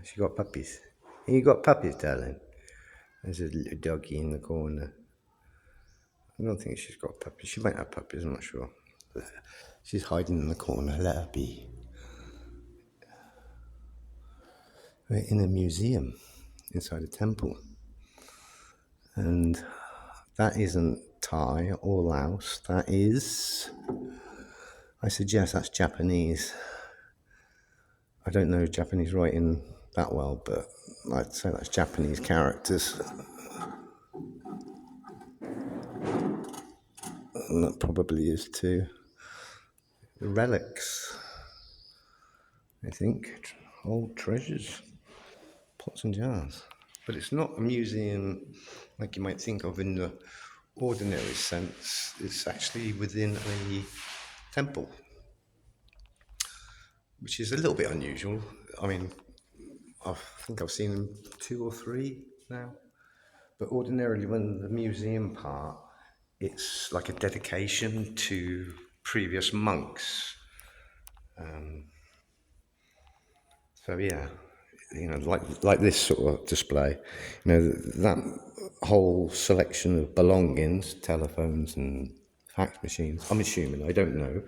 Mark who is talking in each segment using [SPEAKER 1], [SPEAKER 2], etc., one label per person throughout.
[SPEAKER 1] She got puppies. You got puppies, darling? There's a little doggy in the corner. I don't think she's got puppies. She might have puppies, I'm not sure. She's hiding in the corner. Let her be. We're in a museum inside a temple. And that isn't Thai or Laos. That is, I suggest that's Japanese. I don't know Japanese writing that well, but I'd say that's Japanese characters. And that probably is too. The relics, I think, old treasures, pots and jars. But it's not a museum like you might think of in the ordinary sense. It's actually within a temple, which is a little bit unusual. I mean, I think I've seen them 2 or 3 now. But ordinarily, when the museum part, it's like a dedication to previous monks. So yeah, like this sort of display, that whole selection of belongings, telephones and fax machines. I'm assuming, I don't know.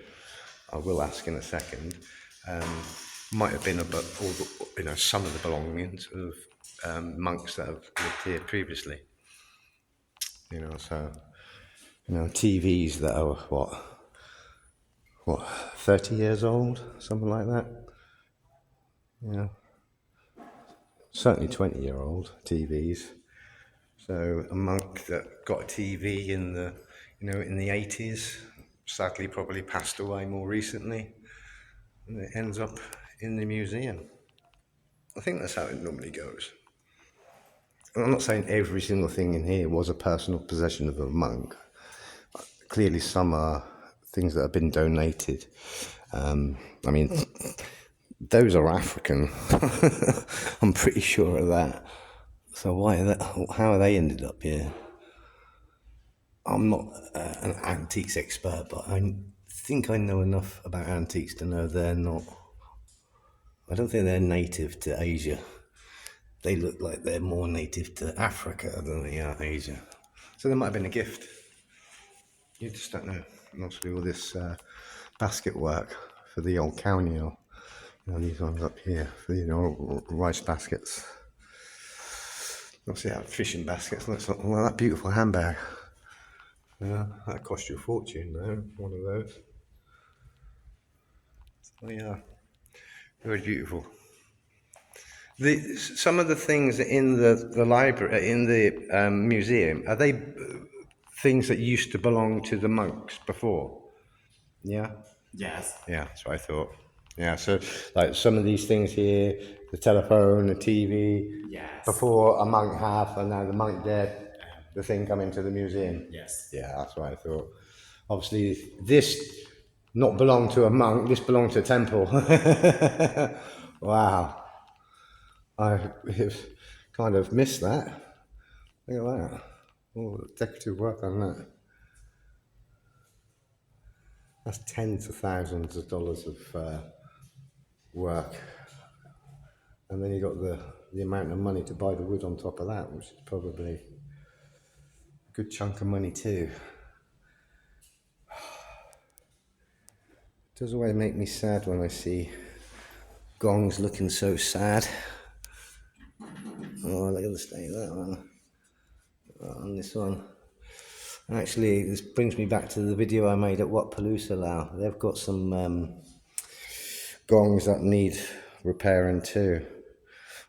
[SPEAKER 1] I will ask in a second. Might have been about all some of the belongings of monks that have lived here previously. So TVs that are what 30 years old, something like that. Certainly 20-year-old TVs. So a monk that got a TV in the 80s, sadly probably passed away more recently, and it ends up in the museum. I think that's how it normally goes. And I'm not saying every single thing in here was a personal possession of a monk. Clearly some are things that have been donated. I mean, those are African. I'm pretty sure of that. So how are they ended up here? I'm not an antiques expert, but I think I know enough about antiques to know I don't think they're native to Asia. They look like they're more native to Africa than they are Asia. So there might have been a gift. You just don't know. And obviously all this basket work for the old cow meal. These ones up here for rice baskets. Obviously that fishing baskets. Looks like that beautiful handbag. That cost you a fortune though, one of those. So yeah, very beautiful. Some of the things in the library, in the museum, are they things that used to belong to the monks before? Yeah?
[SPEAKER 2] Yes.
[SPEAKER 1] Yeah, that's what I thought. Yeah, so like some of these things here, the telephone, the TV,
[SPEAKER 2] Yes.
[SPEAKER 1] before a monk had, and now the monk dead, the thing come into the museum.
[SPEAKER 2] Yes.
[SPEAKER 1] Yeah, that's what I thought. Obviously, this not belonged to a monk, this belonged to a temple. Wow. I kind of missed that. Look at that. All the decorative work on that. That's tens of thousands of dollars of work. And then you got the amount of money to buy the wood on top of that, which is probably a good chunk of money too. It does always make me sad when I see gongs looking so sad. Oh, look at the state of that one. On this one. Actually, this brings me back to the video I made at Wat Palooza Lao. They've got some gongs that need repairing too.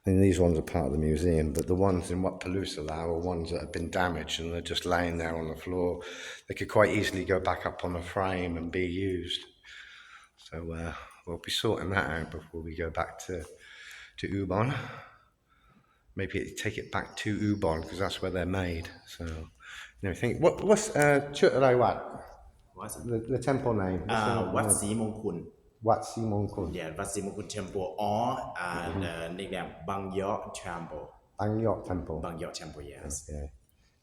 [SPEAKER 1] I mean, these ones are part of the museum, but the ones in Wat Palooza Lao are ones that have been damaged and they're just laying there on the floor. They could quite easily go back up on a frame and be used. So we'll be sorting that out before we go back to Ubon. Maybe take it back to Ubon because that's where they're made. So, think what's Chutai Wat?
[SPEAKER 2] What's
[SPEAKER 1] The temple name?
[SPEAKER 2] Wat Si-Mong-Kun.
[SPEAKER 1] Wat Si-Mong-Kun.
[SPEAKER 2] Yeah, Wat Si-Mong-Kun Temple or nickname Bang Yok Temple.
[SPEAKER 1] Bang Yok Temple.
[SPEAKER 2] Bang Yok Temple, yes.
[SPEAKER 1] Okay.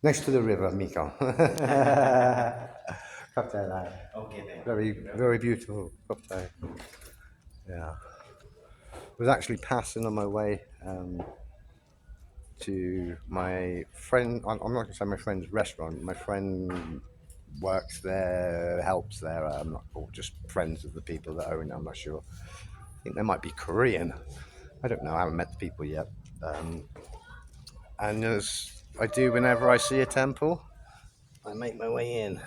[SPEAKER 1] Next to the river, Miko. Okay,
[SPEAKER 2] then.
[SPEAKER 1] Very, very beautiful. Yeah. was actually passing on my way to my friend. I'm not going to say my friend's restaurant. My friend works there, helps there. I'm not, or just friends of the people that own it. I'm not sure. I think they might be Korean. I don't know. I haven't met the people yet. And as I do whenever I see a temple, I make my way in,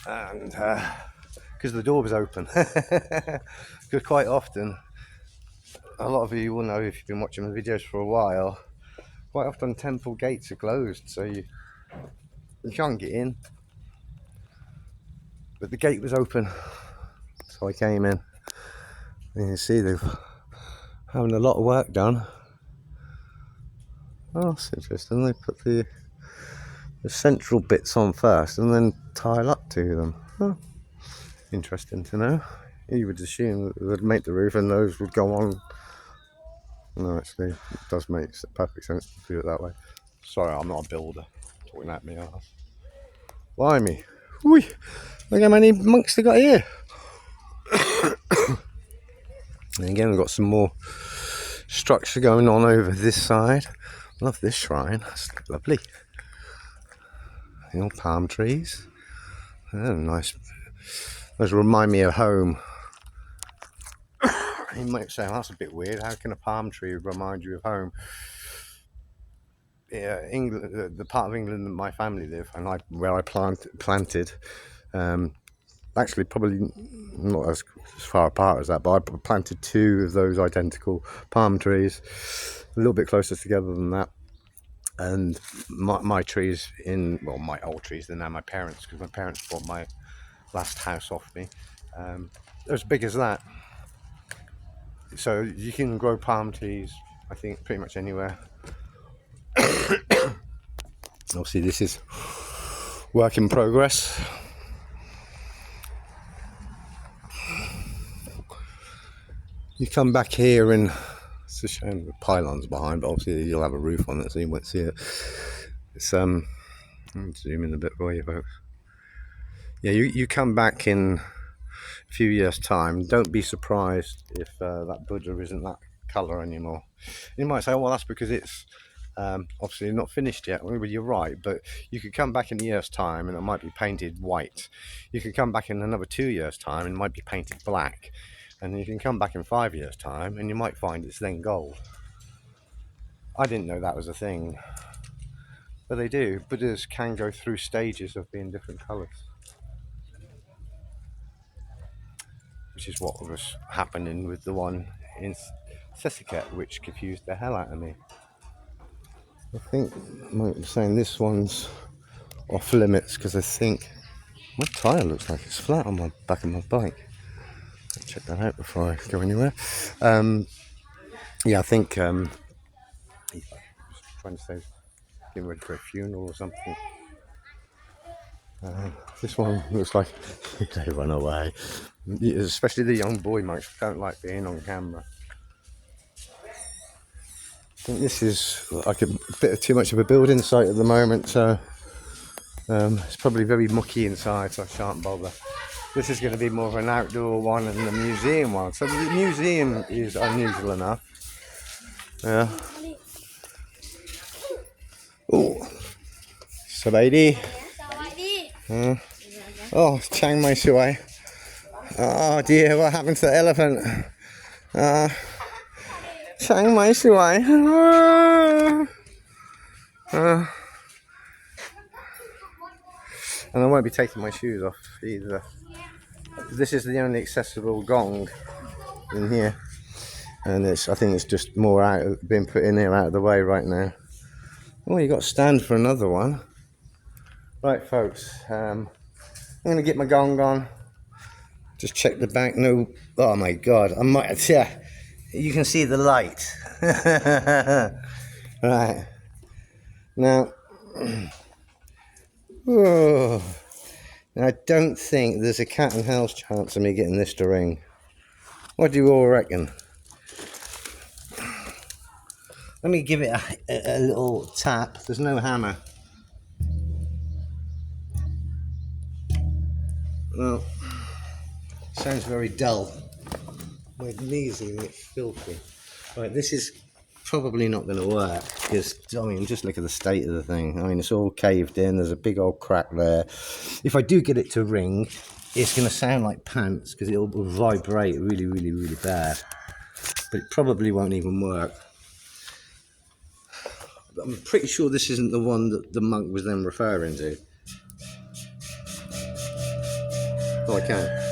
[SPEAKER 1] and because the door was open, because quite often, a lot of you will know if you've been watching the videos for a while, quite often temple gates are closed, so you can't get in. But the gate was open, so I came in. And you can see they're having a lot of work done. Oh, that's interesting. They put the central bits on first and then tile up to them. Oh, interesting to know. You would assume that they'd make the roof and those would go on. No, actually, it does make perfect sense to do it that way. Sorry, I'm not a builder. Talking at me, ass. Blimey. Whee! Look how many monks they got here. And again, we've got some more structure going on over this side. Love this shrine. That's lovely. The old palm trees. Oh, nice. Those remind me of home. You might say, oh, that's a bit weird. How can a palm tree remind you of home? Yeah, England, the part of England that my family live, and where I planted. Actually, probably not as far apart as that, but I planted 2 of those identical palm trees, a little bit closer together than that. And my trees my old trees, they're now my parents', because my parents bought my last house off me. They're as big as that. So you can grow palm trees, I think, pretty much anywhere. Obviously, this is work in progress. You come back here and it's a shame the pylon's behind, but obviously you'll have a roof on it, so you won't see it. It's I'll zoom in a bit for you folks. Yeah, you come back in a few years' time. Don't be surprised if that Buddha isn't that colour anymore. You might say, oh, well, that's because it's obviously not finished yet. Well, you're right, but you could come back in a year's time and it might be painted white. You could come back in another 2 years' time and it might be painted black. And you can come back in 5 years' time and you might find it's then gold. I didn't know that was a thing, but they do. Buddhas can go through stages of being different colours, which is what was happening with the one in Si-Keo, which confused the hell out of me. I think I'm saying this one's off limits because I think my tyre looks like it's flat on my back of my bike. I'll check that out before I go anywhere. Yeah, I think trying to say getting ready for a funeral or something. This one looks like they run away. Especially the young boy monks don't like being on camera. I think this is like a bit too much of a building site at the moment, so it's probably very mucky inside, so I shan't bother. This is going to be more of an outdoor one and the museum one. So the museum is unusual enough. Yeah. Oh, Sabaidi. Oh, Chiang Mai Sui. Oh dear, what happened to the elephant? Chiang Mai Sui. And I won't be taking my shoes off either. This is the only accessible gong in here, and I think it's just more being put in here out of the way right now. Oh, you got to stand for another one. Right, folks. I'm gonna get my gong on. Just check the back. No, oh my God! I might. Yeah, you can see the light. Right now. Oh, I don't think there's a cat and house chance of me getting this to ring. What do you all reckon? Let me give it a little tap. There's no hammer. Well, sounds very dull. My knees are going to get filthy. Right, this is probably not going to work because, I mean, just look at the state of the thing. I mean, it's all caved in. There's a big old crack there. If I do get it to ring, it's going to sound like pants because it'll vibrate really, really, really bad. But it probably won't even work. I'm pretty sure this isn't the one that the monk was then referring to. Oh, I can.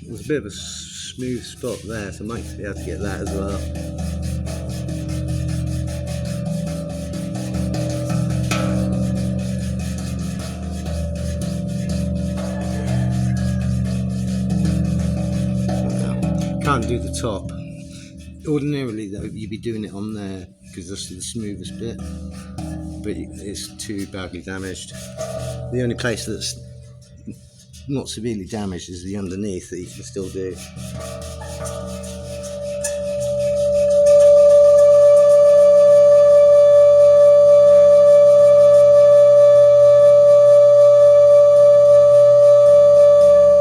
[SPEAKER 1] There's a bit of a smooth spot there, so I might be able to get that as well. Can't do the top. Ordinarily though, you'd be doing it on there because that's the smoothest bit, but it's too badly damaged. The only place that's not severely damaged is the underneath that you can still do.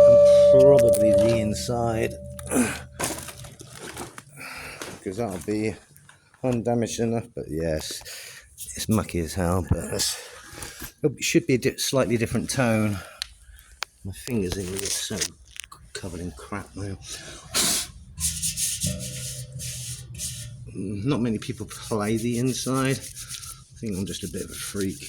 [SPEAKER 1] And probably the inside, because that'll be undamaged enough. But yes, it's mucky as hell, but it should be a slightly different tone. My fingers in here are so covered in crap now. Not many people play the inside. I think I'm just a bit of a freak.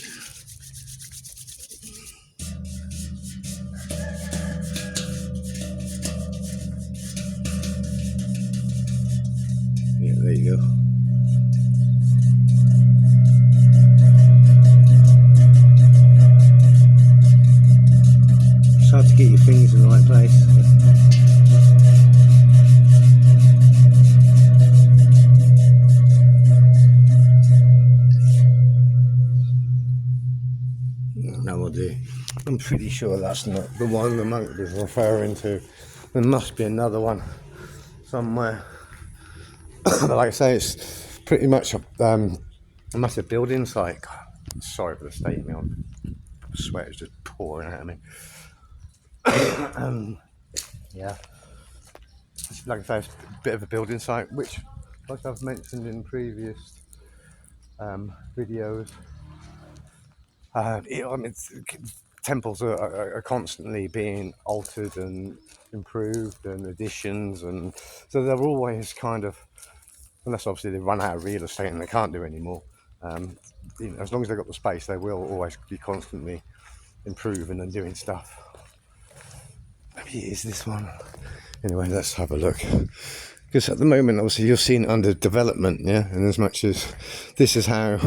[SPEAKER 1] Yeah, there you go. It's hard to get your fingers in the right place. No, will do. I'm pretty sure that's not the one the monk was referring to. There must be another one somewhere. But like I say, it's pretty much a massive building site. God, sorry for the state of me. Sweat is just pouring out of me. Yeah, like I say, it's a bit of a building site, which, like I've mentioned in previous videos, I mean, temples are constantly being altered and improved, and additions, and so they're always kind of, unless obviously they run out of real estate and they can't do anymore. As long as they've got the space, they will always be constantly improving and doing stuff. Maybe it is this one. Anyway, let's have a look. Because at the moment, obviously, you're seeing it under development, yeah? And as much as this is how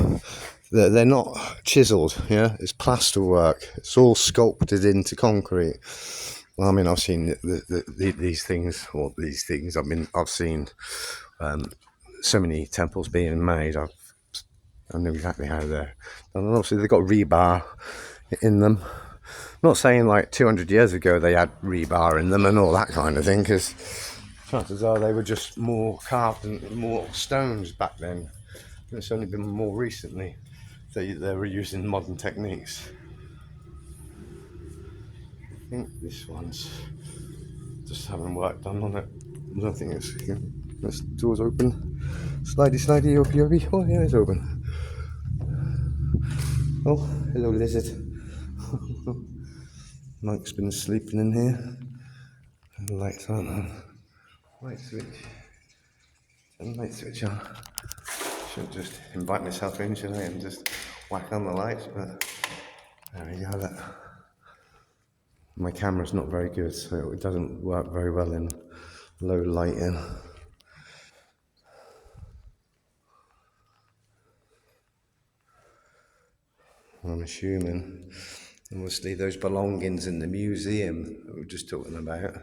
[SPEAKER 1] they're not chiseled, yeah? It's plaster work. It's all sculpted into concrete. Well, I mean, I've seen these things, I've seen so many temples being made. I know exactly how they're done. And obviously, they've got rebar in them. Not saying like 200 years ago they had rebar in them and all that kind of thing, because chances are they were just more carved and more stones back then. It's only been more recently they were using modern techniques. I think this one's just having work done on it. I don't think it's. This door's open. Slidey, yopi. Oh yeah, it's open. Oh, hello lizard. Mike's been sleeping in here. The lights aren't on. Light switch. Turn the light switch on. Should just invite myself in, shouldn't I, and just whack on the lights, but there we go. Look. My camera's not very good, so it doesn't work very well in low lighting. I'm assuming, obviously, those belongings in the museum that we were just talking about,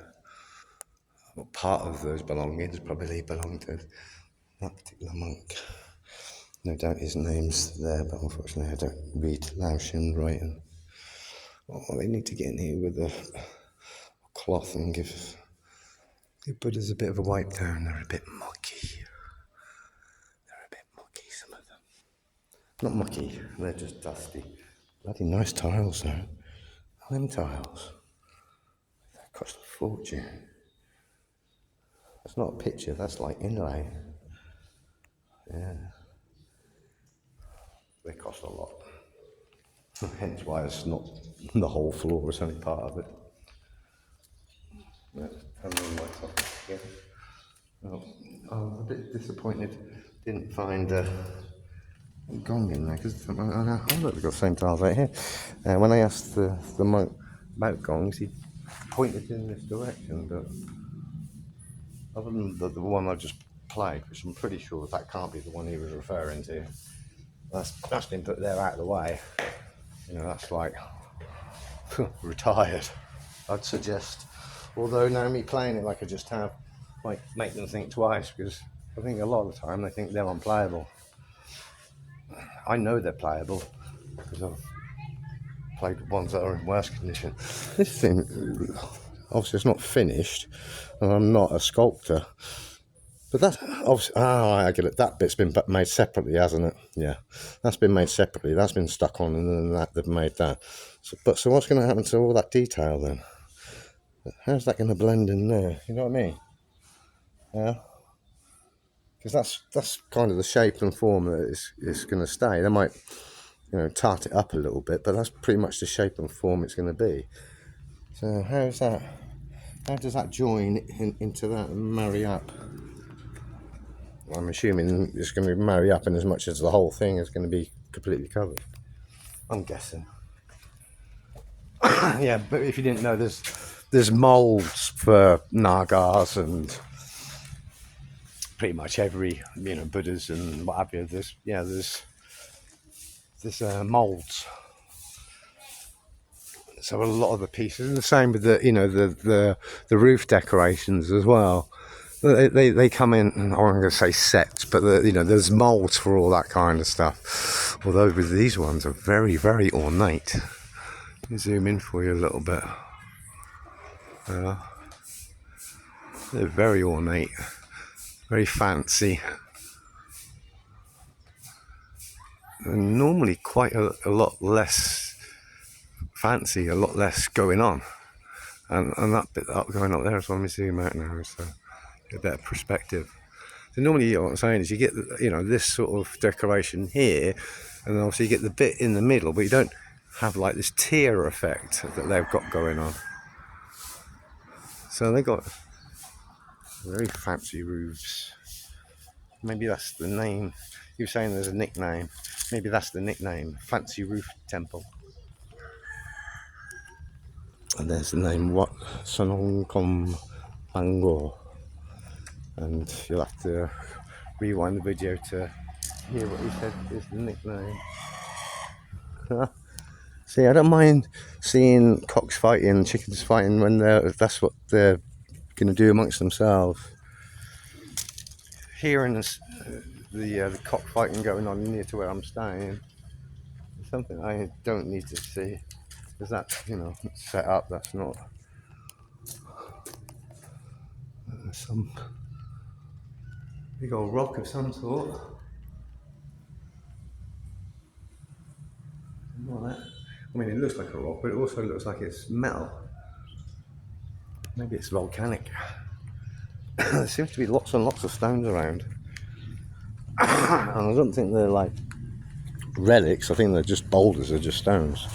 [SPEAKER 1] well, part of those belongings probably belong to that particular monk. No doubt his name's there, but unfortunately I don't read Laotian writing. Oh, they need to get in here with a cloth and give Buddhas a bit of a wipe down. They're a bit mucky. Some of them. Not mucky, they're just dusty. Bloody nice tiles though. Them tiles. That cost a fortune. That's not a picture, that's like inlay. Yeah. They cost a lot. Hence why it's not the whole floor, it's only part of it. Let's turn the lights off again. Oh, I'm a bit disappointed. Didn't find a gong in there, because look, they've got the same tiles right here. When I asked the monk about gongs, he pointed in this direction, but other than the one I just played, which I'm pretty sure that can't be the one he was referring to. That's been put there out of the way. You know, that's like retired. I'd suggest, although now me playing it like I just have, might make them think twice, because I think a lot of the time they think they're unplayable. I know they're playable because I've played ones that are in worse condition. This thing, obviously, it's not finished, and I'm not a sculptor. But that's obviously, I get it. That bit's been made separately, hasn't it? Yeah, that's been made separately. That's been stuck on, and then they've made that. So what's going to happen to all that detail then? How's that going to blend in there? You know what I mean? Yeah. Because that's kind of the shape and form that it's going to stay. They might, tart it up a little bit, but that's pretty much the shape and form it's going to be. So how's that? How does that join into that and marry up? I'm assuming it's going to marry up in as much as the whole thing is going to be completely covered. I'm guessing. Yeah, but if you didn't know, there's molds for Nagas and pretty much every Buddhas and what have you. There's molds. So a lot of the pieces, and the same with the roof decorations as well. They come in, I'm going to say sets, but there's molds for all that kind of stuff. Although with these ones are very, very ornate. Let me zoom in for you a little bit. They're very ornate, very fancy, and normally quite a lot less fancy, a lot less going on. And that bit going up there, so let me zoom out now, so get a better perspective. So normally what I'm saying is you get this sort of decoration here, and then obviously you get the bit in the middle, but you don't have like this tier effect that they've got going on. So they got very fancy roofs. Maybe that's the name. You were saying there's a nickname. Maybe that's the nickname, Fancy Roof Temple. And there's the name, what? Khampheng. And you'll have to rewind the video to hear what he said is the nickname. See, I don't mind seeing cocks fighting, chickens fighting when that's what they're going to do amongst themselves. Hearing the cockfighting going on near to where I'm staying is something I don't need to see. because that's, you know, set up. That's not some big old rock of some sort. Not that. I mean, it looks like a rock, but it also looks like it's metal. Maybe it's volcanic. There seems to be lots and lots of stones around. And I don't think they're like relics. I think they're just boulders, they're just stones.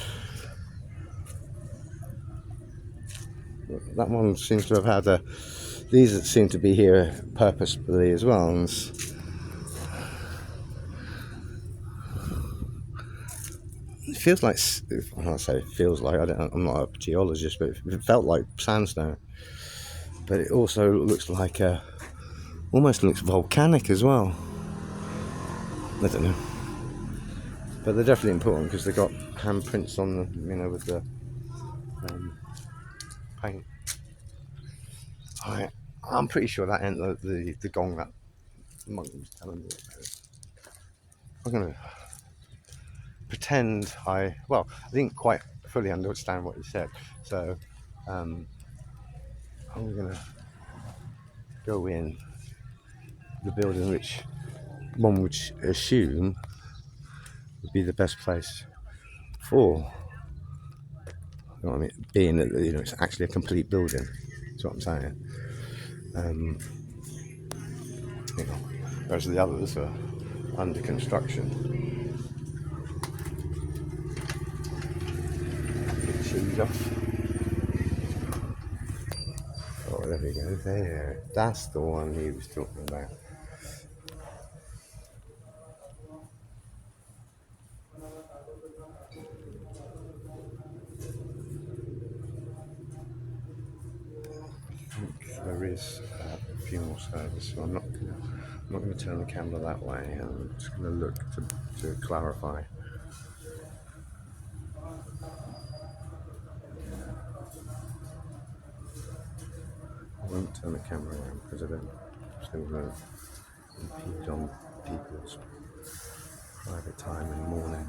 [SPEAKER 1] That one seems to have had a... These seem to be here purposefully as well. And it feels like... When I say it feels like, I'm not a geologist, but it felt like sandstone. But it also looks like almost looks volcanic as well. I don't know. But they're definitely important because they've got handprints on them, you know, with the paint. I'm pretty sure that ain't the gong that monk was telling me about. I'm going to pretend I didn't quite fully understand what he said. So I'm going to go in the building which one would assume would be the best place for, you know what I mean, being that, you know, it's actually a complete building. That's what I'm saying. You know, whereas the others are under construction. Get the shoes off. Oh, there we go. There. That's the one he was talking about. There is a funeral service, so I'm not going to turn the camera that way. I'm just going to look to clarify. I won't turn the camera around because I don't want to impede on people's private time in the morning.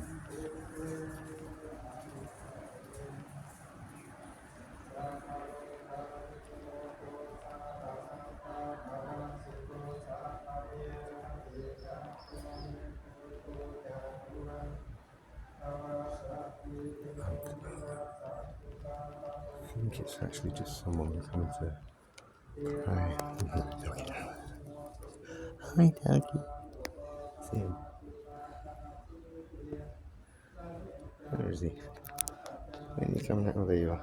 [SPEAKER 1] I think it's actually just someone coming to pray. Hi, Doggy. See him. Where is he? When are you coming out? Oh, there you are.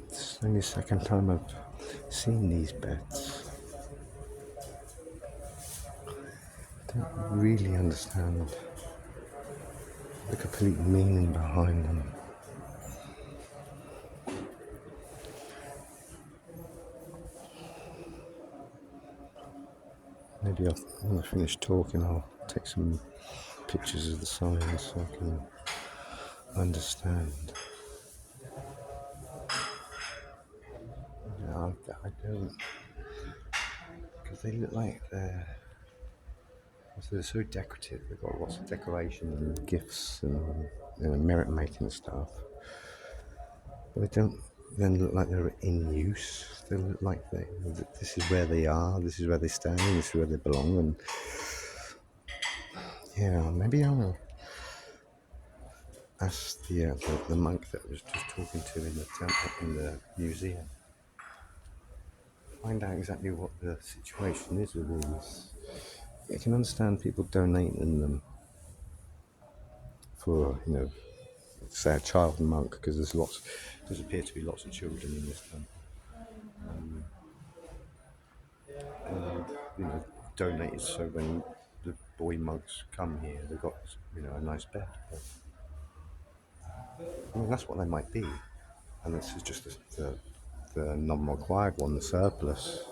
[SPEAKER 1] It's only the second time I've seen these beds. I don't really understand the complete meaning behind them. Maybe when I finish talking, I'll take some pictures of the signs so I can understand. No, I don't, because they look like they're so decorative. They've got lots of decoration and gifts and, you know, merit making stuff. But they don't then look like they're in use. They look like this is where they are, this is where they stand, this is where they belong. And yeah, maybe I'll ask the monk that I was just talking to in the temple, in the museum. Find out exactly what the situation is with these. I can understand people donating them for, you know, say a child monk, because there's appear to be lots of children in this temple. And, you know, donated so when the boy monks come here, they've got, you know, a nice bed. But, I mean, that's what they might be. And this is just the non-required one, the surplus.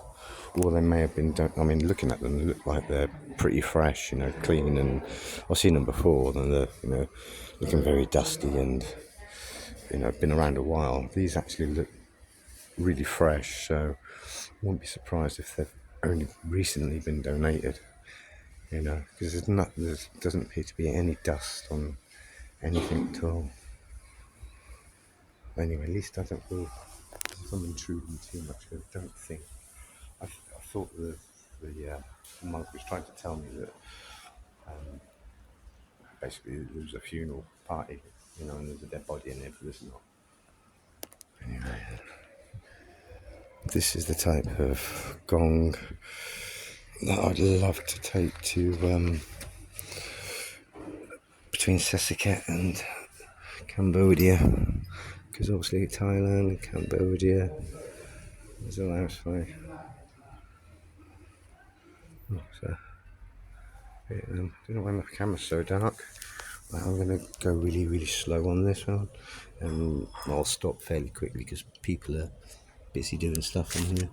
[SPEAKER 1] Or they may have been, I mean, looking at them, they look like they're pretty fresh, you know, clean, and I've seen them before, and they're, you know, looking very dusty and been around a while. These actually look really fresh, so I wouldn't be surprised if they've only recently been donated. Because there doesn't appear to be any dust on anything at all. Anyway, at least I don't feel as if I'm intruding too much. I don't think. I thought the monk was trying to tell me that basically there was a funeral party, and there's a dead body in there, but there's not. Anyway, this is the type of gong that I'd love to take to between Si-Keo and Cambodia, because obviously Thailand and Cambodia is a Laos way. So, I don't know why my camera's so dark. I'm going to go really, really slow on this one, and I'll stop fairly quickly because people are busy doing stuff in here.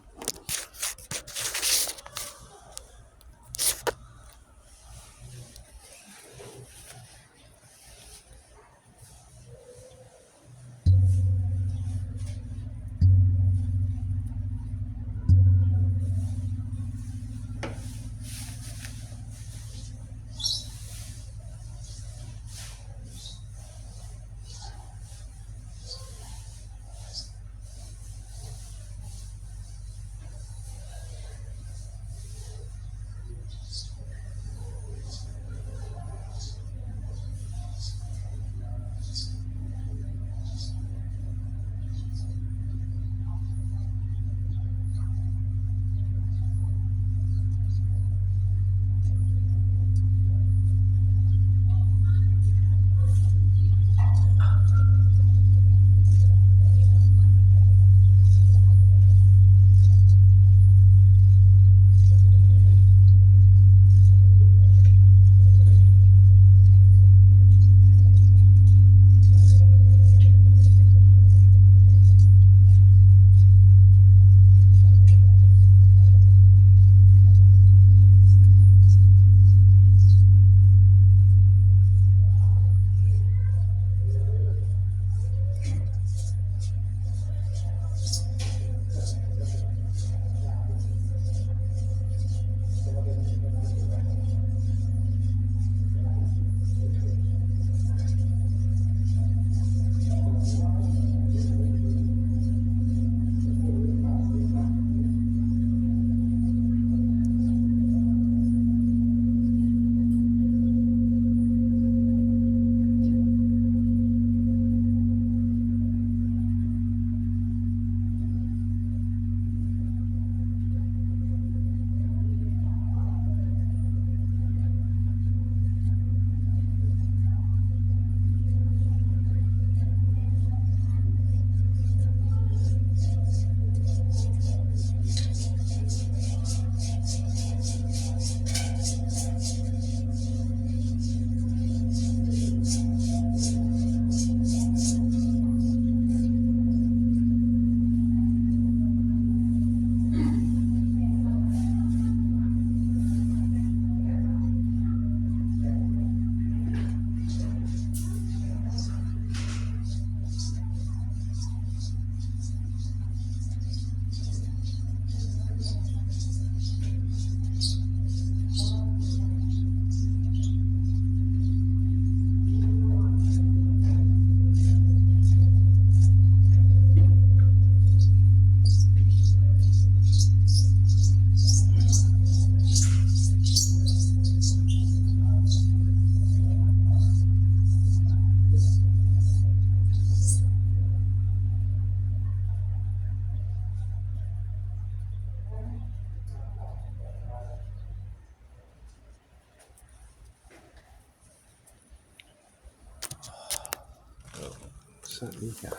[SPEAKER 1] Certainly, yeah.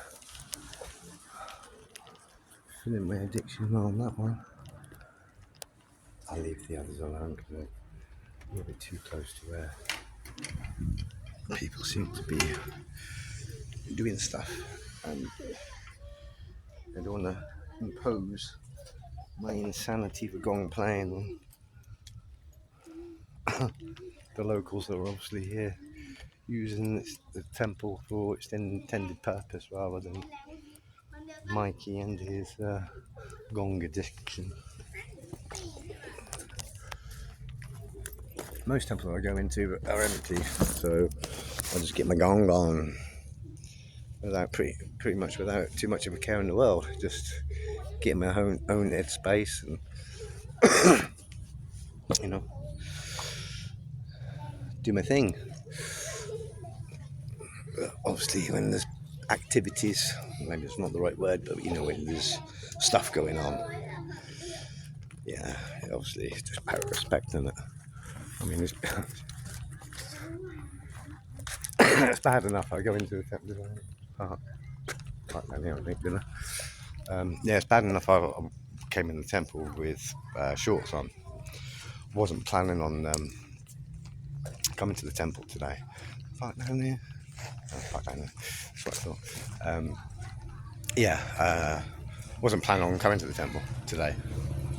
[SPEAKER 1] Feeling my addiction on that one. I'll leave the others alone because they're a little bit too close to where people seem to be doing stuff, and I don't want to impose my insanity for gong playing on the locals that are obviously here using the temple for its intended purpose rather than Mikey and his gong addiction. Most temples I go into are empty, so I'll just get my gong on without pretty much without too much of a care in the world. Just get my own head space and do my thing. Obviously, when there's activities, maybe it's not the right word, but when there's stuff going on, yeah, obviously just pay respect, isn't it? I mean, it's it's bad enough I go into the temple. Yeah, it's bad enough I came in the temple with shorts on. Wasn't planning on coming to the temple today. Park down there. Park down there. That's what I thought. Wasn't planning on coming to the temple today,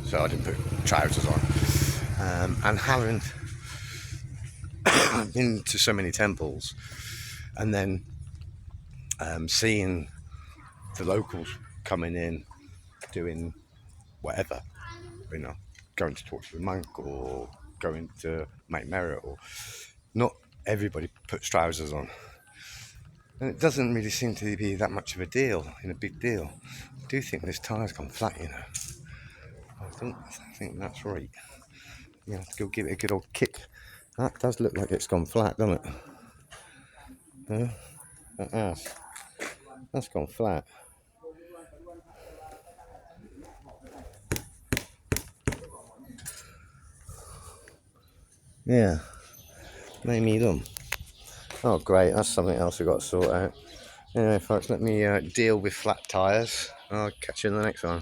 [SPEAKER 1] so I didn't put trousers on. And having been to so many temples, and then seeing the locals coming in doing whatever, going to talk to the monk or going to make merit, or not everybody puts trousers on, and it doesn't really seem to be that much of a big deal. I do think this tire's gone flat, I think that's right. You have to go give it a good old kick. That does look like it's gone flat, doesn't it? That's gone flat. Yeah, maybe them. Oh great, that's something else we've got to sort out. Anyway folks, let me deal with flat tyres. I'll catch you in the next one.